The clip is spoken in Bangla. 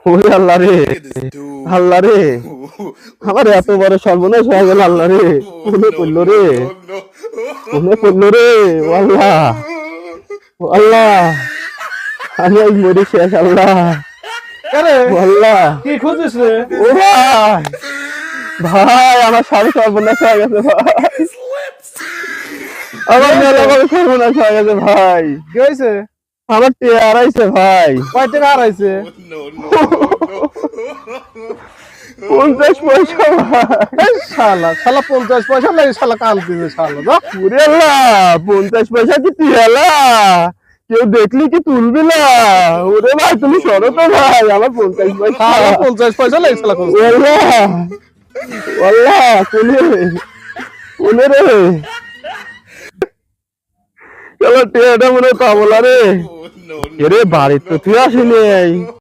ওরে আল্লাহ রে, আল্লাহ রে, আমার এত বড় সর্বনাশ হয়ে গেল আল্লাহ রে। মনে পড়লো রে, মনে পড়লো রে। ও আল্লাহ, ও আল্লাহ, আমি আজ মরি শেষ আল্লাহ। আরে ও আল্লাহ, কি খুঁজিস রে? ও ভাই, ভাই আমার সাড়ে সর্বনাশ হয়ে গেছে ভাই, আমার মেলা বড় সর্বনাশ হয়ে গেছে ভাই। কি হয়েছে? আমার টিয়া হারাইছে ভাই, কয় টাকা হারাইছে? 50 পয়সা ভাই। এই শালা শালা 50 পয়সা লাগে শালা কাল দিছে শালা যা। ওরে আল্লাহ, 50 পয়সা কি টিয়ালা? কেউ দেখলি কি তুলবি না? ওরে ভাই তুমি সরো তো ভাই, আমার 50 পয়সা। শালা 50 পয়সা লাগে শালা কোন? আল্লাহ, আল্লাহ, কোনে কোনে রে? চলো টিয়াটা মনে পাবো না রে। এরে বাড়িতে তো তুই আসিনি।